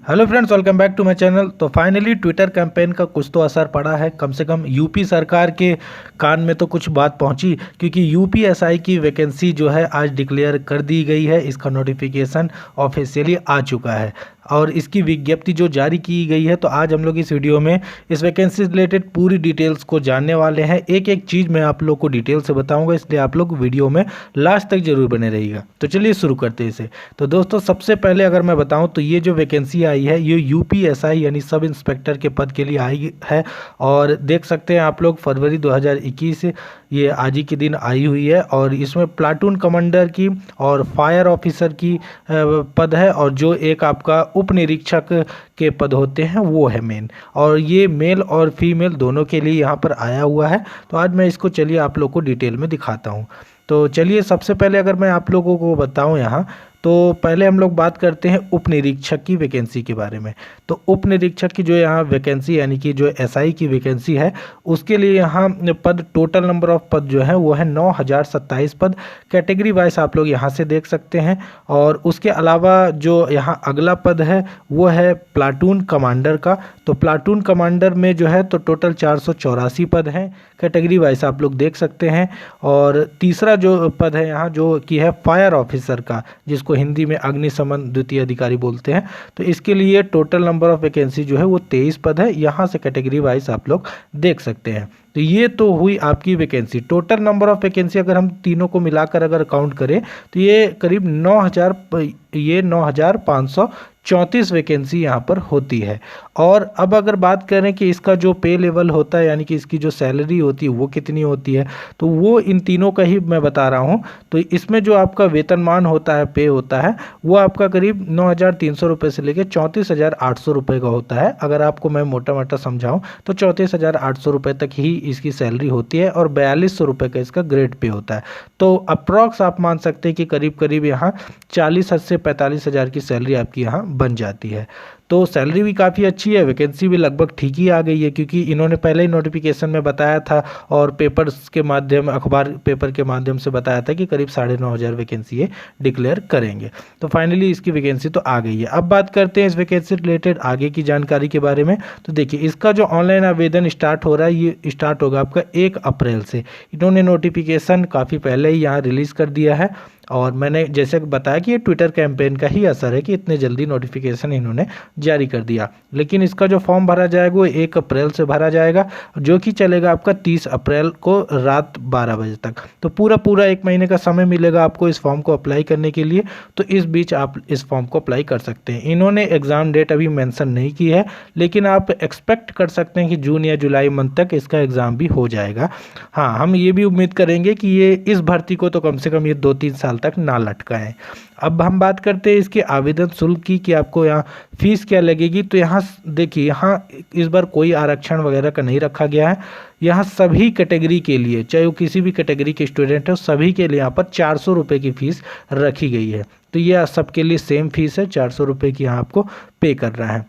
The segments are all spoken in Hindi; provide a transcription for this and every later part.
Hello friends, welcome back to my channel. तो फाइनली ट्विटर कैंपेन का कुछ तो असर पड़ा है। कम से कम यूपी सरकार के कान में तो कुछ बात पहुंची, क्योंकि यूपीएसआई की वैकेंसी जो है आज डिक्लेयर कर दी गई है। इसका नोटिफिकेशन ऑफिशियली आ चुका है और इसकी विज्ञप्ति जो जारी की गई है। तो आज हम लोग इस वीडियो में इस वैकेंसी से रिलेटेड पूरी डिटेल्स को जानने वाले हैं। एक एक चीज़ मैं आप लोग को डिटेल से बताऊंगा, इसलिए आप लोग वीडियो में लास्ट तक जरूर बने रहिएगा। तो चलिए शुरू करते हैं इसे। तो दोस्तों, सबसे पहले अगर मैं बताऊं तो ये जो वैकेंसी आई है ये यूपीएसआई यानी सब इंस्पेक्टर के पद के लिए आई है। और देख सकते हैं आप लोग, फरवरी 2021 ये आज ही के दिन आई हुई है। और इसमें प्लाटून कमांडर की और फायर ऑफिसर की पद है, और जो एक आपका उप निरीक्षक के पद होते हैं वो है मेन। और ये मेल और फीमेल दोनों के लिए यहाँ पर आया हुआ है। तो आज मैं इसको चलिए आप लोग को डिटेल में दिखाता हूँ। तो चलिए सबसे पहले अगर मैं आप लोगों को बताऊँ यहाँ, तो पहले हम लोग बात करते हैं उप निरीक्षक की वैकेंसी के बारे में। तो उप निरीक्षक की जो यहाँ वैकेंसी यानी कि जो एसआई की वैकेंसी है, उसके लिए यहाँ पद, टोटल नंबर ऑफ पद जो है वो है 9027 पद। कैटेगरी वाइज आप लोग यहाँ से देख सकते हैं। और उसके अलावा जो यहाँ अगला पद है वो है प्लाटून कमांडर का। तो प्लाटून कमांडर में जो है तो टोटल 484 पद हैं, कैटेगरी वाइज आप लोग देख सकते हैं। और तीसरा जो पद है यहाँ जो कि है फायर ऑफिसर का, जिसको हिंदी में अग्निशमन द्वितीय अधिकारी बोलते हैं। तो इसके लिए टोटल नंबर ऑफ वैकेंसी जो है वो 23 पद है। यहाँ से कैटेगरी वाइज आप लोग देख सकते हैं। तो ये तो हुई आपकी vacancy. Total number of vacancy अगर हम तीनों को मिलाकर अगर काउंट करें तो ये करीब 9,534 वैकेंसी यहाँ पर होती है। और अब अगर बात करें कि इसका जो पे लेवल होता है यानी कि इसकी जो सैलरी होती है वो कितनी होती है, तो वो इन तीनों का ही मैं बता रहा हूँ। तो इसमें जो आपका वेतनमान होता है, पे होता है, वो आपका करीब 9,300 रुपये से लेकर 34,800 रुपये का होता है। अगर आपको मैं मोटा मोटा समझाऊँ तो 34,800 रुपये तक ही इसकी सैलरी होती है। और 4,200 रुपये का इसका ग्रेड पे होता है। तो अप्रॉक्स आप मान सकते हैं कि करीब करीब यहाँ 40,000 से 45,000 की सैलरी आपकी यहाँ बन जाती है। तो सैलरी भी काफ़ी अच्छी है, वैकेंसी भी लगभग ठीक ही आ गई है, क्योंकि इन्होंने पहले ही नोटिफिकेशन में बताया था और पेपर्स के माध्यम, अखबार पेपर के माध्यम से बताया था कि करीब 9,500 वैकेंसी ये डिक्लेयर करेंगे। तो फाइनली इसकी वैकेंसी तो आ गई है। अब बात करते हैं इस वैकेंसी रिलेटेड आगे की जानकारी के बारे में। तो देखिए, इसका जो ऑनलाइन आवेदन स्टार्ट हो रहा है ये स्टार्ट होगा आपका 1 अप्रैल से। इन्होंने नोटिफिकेशन काफ़ी पहले ही यहाँ रिलीज़ कर दिया है। और मैंने जैसे बताया कि ये ट्विटर कैंपेन का ही असर है कि इतने जल्दी नोटिफिकेशन इन्होंने जारी कर दिया। लेकिन इसका जो फॉर्म भरा जाएगा वो 1 अप्रैल से भरा जाएगा, जो कि चलेगा आपका 30 अप्रैल को रात 12 बजे तक। तो पूरा 1 महीने का समय मिलेगा आपको इस फॉर्म को अप्लाई करने के लिए। तो इस बीच आप इस फॉर्म को अप्लाई कर सकते हैं। इन्होंने एग्ज़ाम डेट अभी मेंशन नहीं की है, लेकिन आप एक्सपेक्ट कर सकते हैं कि जून या जुलाई मंथ तक इसका एग्ज़ाम भी हो जाएगा। हाँ, हम ये भी उम्मीद करेंगे कि ये इस भर्ती को तो कम से कम ये 2-3 साल तक ना लटकाएं। अब हम बात करते हैं इसके आवेदन शुल्क की, कि आपको यहाँ फीस क्या लगेगी। तो यहाँ देखिए, यहाँ इस बार कोई आरक्षण वगैरह का नहीं रखा गया है। यहाँ सभी कैटेगरी के लिए, चाहे वो किसी भी कैटेगरी के स्टूडेंट हो, सभी के लिए यहाँ पर 400 रुपये की फ़ीस रखी गई है। तो ये सबके लिए सेम फीस है, 400 रुपये की यहाँ आपको पे करना है।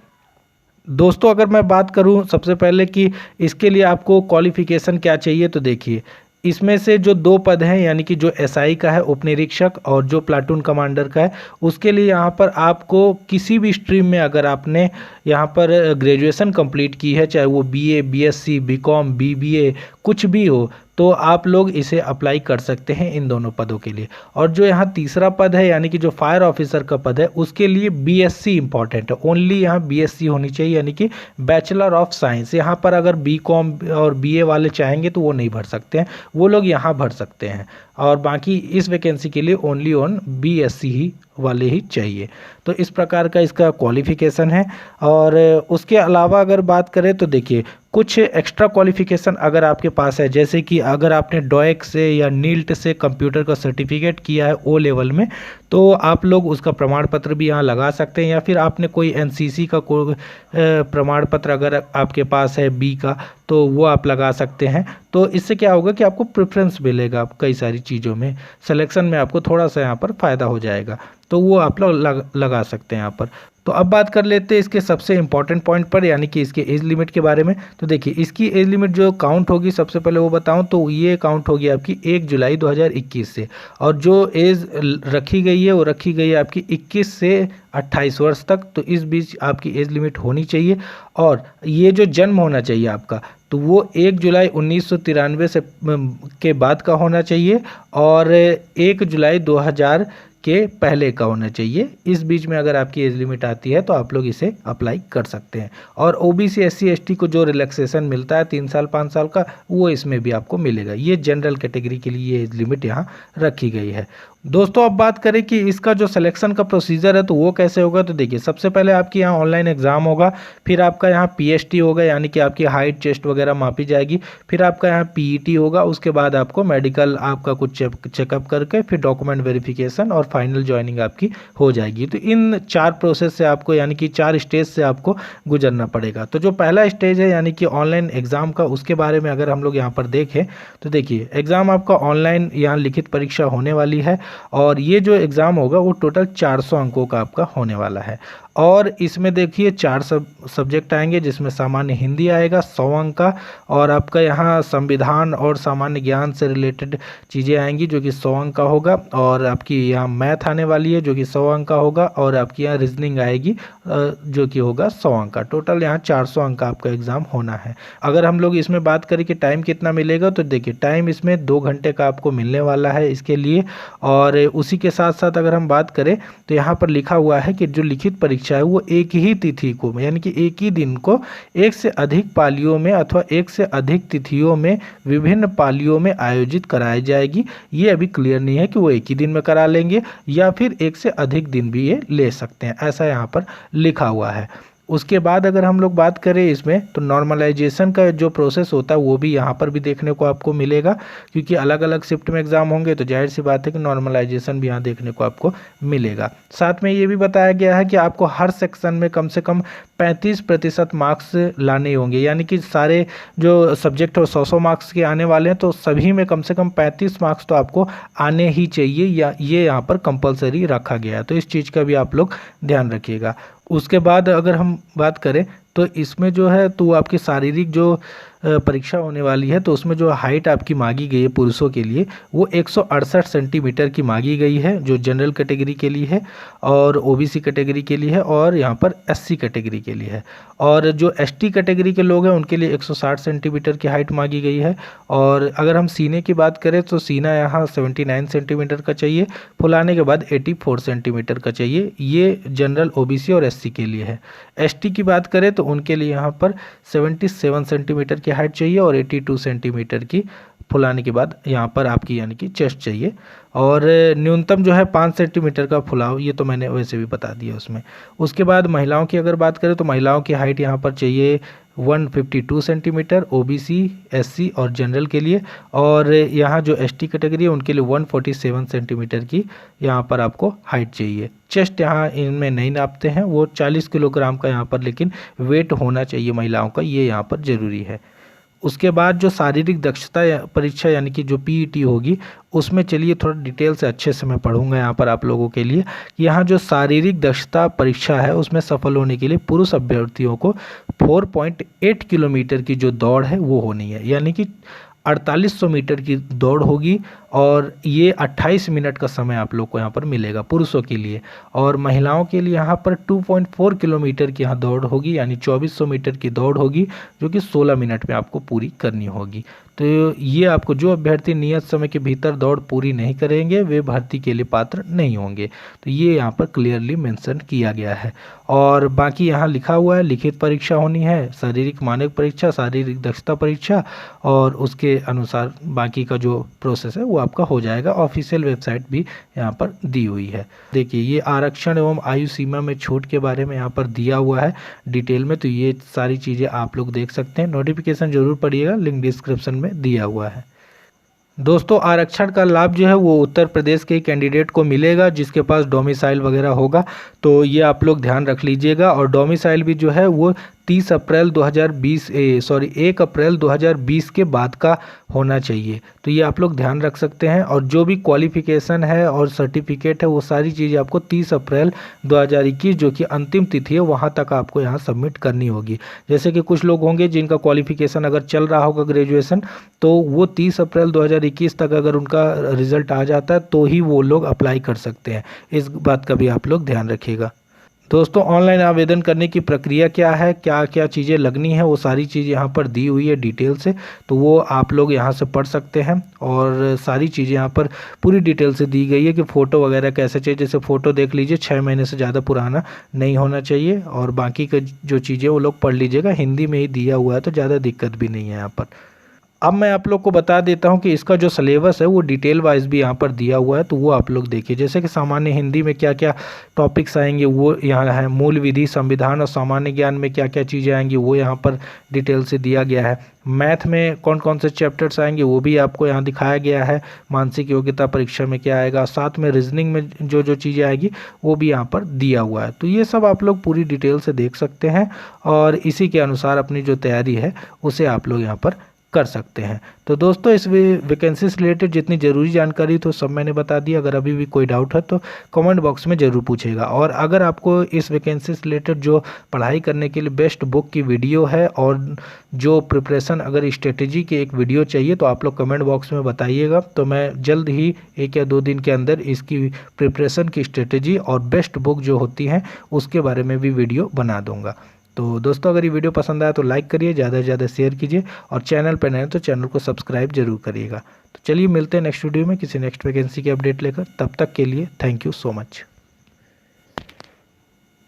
दोस्तों, अगर मैं बात करूं सबसे पहले कि इसके लिए आपको क्वालिफिकेशन क्या चाहिए, तो देखिए, इसमें से जो 2 पद हैं यानी कि जो एसआई का है उप निरीक्षक और जो प्लाटून कमांडर का है, उसके लिए यहाँ पर आपको किसी भी स्ट्रीम में अगर आपने यहाँ पर ग्रेजुएशन कंप्लीट की है, चाहे वो बीए, बीएससी, बीकॉम, बीबीए कुछ भी हो, तो आप लोग इसे अप्लाई कर सकते हैं इन दोनों पदों के लिए। और जो यहाँ तीसरा पद है यानी कि जो फायर ऑफिसर का पद है, उसके लिए बीएससी इंपॉर्टेंट है। ओनली यहाँ बीएससी होनी चाहिए यानी कि बैचलर ऑफ साइंस। यहाँ पर अगर बीकॉम और बीए वाले चाहेंगे तो वो नहीं भर सकते हैं, वो लोग यहाँ भर सकते हैं। और बाकी इस वैकेंसी के लिए ओनली बीएससी ही वाले ही चाहिए। तो इस प्रकार का इसका क्वालिफिकेशन है। और उसके अलावा अगर बात करें तो देखिए, कुछ एक्स्ट्रा क्वालिफिकेशन अगर आपके पास है, जैसे कि अगर आपने डॉएक से या नील्ट से कंप्यूटर का सर्टिफिकेट किया है ओ लेवल में, तो आप लोग उसका प्रमाण पत्र भी यहाँ लगा सकते हैं। या फिर आपने कोई एनसीसी का कोई प्रमाण पत्र अगर आपके पास है बी का, तो वो आप लगा सकते हैं। तो इससे क्या होगा कि आपको प्रेफरेंस मिलेगा कई सारी चीज़ों में, सिलेक्शन में आपको थोड़ा सा यहाँ पर फ़ायदा हो जाएगा। तो वो आप लोग लगा सकते हैं यहाँ पर। तो अब बात कर लेते हैं इसके सबसे इम्पॉर्टेंट पॉइंट पर, यानी कि इसके एज लिमिट के बारे में। तो देखिए इसकी एज लिमिट जो काउंट होगी, सबसे पहले वो बताऊं तो ये काउंट होगी आपकी 1 जुलाई 2021 से, और जो एज रखी गई है वो रखी गई है आपकी 21 से 28 वर्ष तक। तो इस बीच आपकी एज लिमिट होनी चाहिए, और ये जो जन्म होना चाहिए आपका, तो वो 1 जुलाई 1993 से के बाद का होना चाहिए, और 1 जुलाई 2000 के पहले का होना चाहिए। इस बीच में अगर आपकी एज लिमिट आती है तो आप लोग इसे अप्लाई कर सकते हैं। और ओबीसी एससी एसटी को जो रिलैक्सेशन मिलता है 3 साल 5 साल का, वो इसमें भी आपको मिलेगा। ये जनरल कैटेगरी के लिए ये एज लिमिट यहाँ रखी गई है। दोस्तों अब बात करें कि इसका जो सिलेक्शन का प्रोसीजर है तो वो कैसे होगा। तो देखिए सबसे पहले आपकी यहाँ ऑनलाइन एग्जाम होगा, फिर आपका यहाँ पीएसटी होगा, यानी कि आपकी हाइट चेस्ट वगैरह मापी जाएगी, फिर आपका यहाँ पीईटी होगा, उसके बाद आपको मेडिकल आपका कुछ चेकअप करके फिर डॉक्यूमेंट वेरिफिकेशन और फाइनल ज्वाइनिंग आपकी हो जाएगी। तो इन 4 प्रोसेस से आपको, यानी कि 4 स्टेज से आपको गुजरना पड़ेगा। तो जो पहला स्टेज है यानी कि ऑनलाइन एग्जाम का, उसके बारे में अगर हम लोग यहाँ पर देखें तो देखिए एग्जाम आपका ऑनलाइन यहाँ लिखित परीक्षा होने वाली है, और ये जो एग्ज़ाम होगा वो टोटल 400 अंकों का आपका होने वाला है। और इसमें देखिए 4 सब्जेक्ट आएंगे, जिसमें सामान्य हिंदी आएगा 100 अंक का, और आपका यहाँ संविधान और सामान्य ज्ञान से रिलेटेड चीज़ें आएंगी जो कि 100 अंक का होगा, और आपकी यहाँ मैथ आने वाली है जो कि 100 अंक का होगा, और आपकी यहाँ रीजनिंग आएगी जो कि होगा 100 अंक का। टोटल यहाँ 400 अंक का आपका एग्ज़ाम होना है। अगर हम लोग इसमें बात करें कि टाइम कितना मिलेगा, तो देखिए टाइम इसमें 2 घंटे का आपको मिलने वाला है इसके लिए। और उसी के साथ साथ अगर हम बात करें तो यहाँ पर लिखा हुआ है कि जो लिखित परीक्षा है वो एक ही तिथि को, यानी कि एक ही दिन को एक से अधिक पालियों में अथवा एक से अधिक तिथियों में विभिन्न पालियों में आयोजित कराई जाएगी। ये अभी क्लियर नहीं है कि वो एक ही दिन में करा लेंगे या फिर एक से अधिक दिन भी ये ले सकते हैं, ऐसा यहाँ पर लिखा हुआ है। उसके बाद अगर हम लोग बात करें इसमें, तो नॉर्मलाइजेशन का जो प्रोसेस होता है वो भी यहाँ पर भी देखने को आपको मिलेगा, क्योंकि अलग अलग शिफ्ट में एग्जाम होंगे तो जाहिर सी बात है कि नॉर्मलाइजेशन भी यहाँ देखने को आपको मिलेगा। साथ में ये भी बताया गया है कि आपको हर सेक्शन में कम से कम 35% मार्क्स लाने होंगे, यानी कि सारे जो सब्जेक्ट हो 100 मार्क्स के आने वाले हैं, तो सभी में कम से कम 35 मार्क्स तो आपको आने ही चाहिए, या ये यहाँ पर कंपलसरी रखा गया है। तो इस चीज़ का भी आप लोग ध्यान रखिएगा। उसके बाद अगर हम बात करें तो इसमें जो है तो आपकी शारीरिक जो परीक्षा होने वाली है, तो उसमें जो हाइट आपकी मांगी गई है पुरुषों के लिए वो 168 सेंटीमीटर की मांगी गई है, जो जनरल कैटेगरी के लिए है, और ओबीसी कैटेगरी के लिए है, और यहाँ पर एससी कैटेगरी के लिए है। और जो एसटी कैटेगरी के लोग हैं उनके लिए 160 सेंटीमीटर की हाइट मांगी गई है। और अगर हम सीने की बात करें तो सीना यहाँ 79 सेंटीमीटर का चाहिए, फुलाने के बाद 84 सेंटीमीटर का चाहिए। ये जनरल ओबीसी और एससी के लिए है। एसटी की बात करें तो उनके लिए यहाँ पर 77 सेंटीमीटर की हाइट चाहिए, और 82 सेंटीमीटर की फुलाने के बाद यहाँ पर आपकी यानी कि चेस्ट चाहिए, और न्यूनतम जो है 5 सेंटीमीटर का फुलाव, ये तो मैंने वैसे भी बता दिया उसमें। उसके बाद महिलाओं की अगर बात करें तो महिलाओं की हाइट यहाँ पर चाहिए 152 सेंटीमीटर ओबीसी एससी और जनरल के लिए, और यहाँ जो एसटी कैटेगरी है उनके लिए 147 सेंटीमीटर की यहाँ पर आपको हाइट चाहिए। चेस्ट यहाँ इनमें नहीं नापते हैं, वो 40 किलोग्राम का यहाँ पर लेकिन वेट होना चाहिए महिलाओं का, ये यहाँ पर ज़रूरी है। उसके बाद जो शारीरिक दक्षता परीक्षा यानी कि जो पीईटी होगी, उसमें चलिए थोड़ा डिटेल से अच्छे से मैं पढ़ूंगा यहाँ पर आप लोगों के लिए। यहाँ जो शारीरिक दक्षता परीक्षा है उसमें सफल होने के लिए पुरुष अभ्यर्थियों को 4.8 किलोमीटर की जो दौड़ है वो होनी है, यानी कि 4800 मीटर की दौड़ होगी, और ये 28 मिनट का समय आप लोग को यहाँ पर मिलेगा पुरुषों के लिए। और महिलाओं के लिए यहाँ पर 2.4 किलोमीटर की यहाँ दौड़ होगी, यानी 2400 मीटर की दौड़ होगी, जो कि 16 मिनट में आपको पूरी करनी होगी। तो ये आपको जो अभ्यर्थी नियत समय के भीतर दौड़ पूरी नहीं करेंगे वे भर्ती के लिए पात्र नहीं होंगे। तो ये यहाँ पर क्लियरली मेंशन किया गया है। और बाकी यहाँ लिखा हुआ है लिखित परीक्षा होनी है, शारीरिक मानक परीक्षा, शारीरिक दक्षता परीक्षा, और उसके अनुसार बाकी का जो प्रोसेस है वो आपका हो जाएगा। ऑफिशियल वेबसाइट भी यहाँ पर दी हुई है। देखिए ये आरक्षण एवं आयु सीमा में छूट के बारे में यहाँ पर दिया हुआ है डिटेल में, तो ये सारी चीज़ें आप लोग देख सकते हैं। नोटिफिकेशन जरूर पढ़िएगा, लिंक डिस्क्रिप्शन में दिया हुआ है। दोस्तों आरक्षण का लाभ जो है वो उत्तर प्रदेश के कैंडिडेट को मिलेगा जिसके पास डोमिसाइल वगैरह होगा, तो ये आप लोग ध्यान रख लीजिएगा। और डोमिसाइल भी जो है वो 1 अप्रैल 2020 के बाद का होना चाहिए। तो ये आप लोग ध्यान रख सकते हैं। और जो भी क्वालिफिकेशन है और सर्टिफिकेट है वो सारी चीज़ें आपको 30 अप्रैल 2021 जो कि अंतिम तिथि है वहाँ तक आपको यहाँ सबमिट करनी होगी। जैसे कि कुछ लोग होंगे जिनका क्वालिफिकेशन अगर चल रहा होगा ग्रेजुएशन, तो वो 30 अप्रैल 2021 तक अगर उनका रिजल्ट आ जाता है तो ही वो लोग अप्लाई कर सकते हैं। इस बात का भी आप लोग ध्यान रखिएगा। दोस्तों, ऑनलाइन आवेदन करने की प्रक्रिया क्या है, क्या क्या चीज़ें लगनी है, वो सारी चीज़ यहाँ पर दी हुई है डिटेल से, तो वो आप लोग यहाँ से पढ़ सकते हैं। और सारी चीज़ें यहाँ पर पूरी डिटेल से दी गई है कि फ़ोटो वगैरह कैसे चाहिए। जैसे फ़ोटो देख लीजिए 6 महीने से ज़्यादा पुराना नहीं होना चाहिए, और बाकी का जो चीज़ें वो लोग पढ़ लीजिएगा, हिंदी में ही दिया हुआ है तो ज़्यादा दिक्कत भी नहीं है यहाँ पर। अब मैं आप लोग को बता देता हूं कि इसका जो सिलेबस है वो डिटेल वाइज भी यहाँ पर दिया हुआ है, तो वो आप लोग देखिए। जैसे कि सामान्य हिंदी में क्या क्या टॉपिक्स आएंगे वो यहाँ है। मूल विधि, संविधान और सामान्य ज्ञान में क्या क्या चीज़ें आएंगी वो यहाँ पर डिटेल से दिया गया है। मैथ में कौन कौन से चैप्टर्स आएंगे वो भी आपको यहाँ दिखाया गया है। मानसिक योग्यता परीक्षा में क्या आएगा, साथ में रीजनिंग में जो जो चीज़ें आएगी वो भी यहाँ पर दिया हुआ है। तो ये सब आप लोग पूरी डिटेल से देख सकते हैं, और इसी के अनुसार अपनी जो तैयारी है उसे आप लोग यहाँ पर कर सकते हैं। तो दोस्तों, इस वैकेंसी से रिलेटेड जितनी ज़रूरी जानकारी तो सब मैंने बता दी। अगर अभी भी कोई डाउट है तो कमेंट बॉक्स में ज़रूर पूछेगा। और अगर आपको इस वैकेंसी से रिलेटेड जो पढ़ाई करने के लिए बेस्ट बुक की वीडियो है और जो प्रिपरेशन अगर स्ट्रेटेजी की एक वीडियो चाहिए तो आप लोग कमेंट बॉक्स में बताइएगा, तो मैं जल्द ही 1 या 2 दिन के अंदर इसकी प्रिपरेशन की स्ट्रेटेजी और बेस्ट बुक जो होती हैं उसके बारे में भी वीडियो बना दूँगा। तो दोस्तों, अगर ये वीडियो पसंद आया तो लाइक करिए, ज़्यादा से ज़्यादा शेयर कीजिए, और चैनल पर नए हैं तो चैनल को सब्सक्राइब जरूर करिएगा। तो चलिए मिलते हैं नेक्स्ट वीडियो में किसी नेक्स्ट वैकेंसी की अपडेट लेकर। तब तक के लिए थैंक यू सो मच।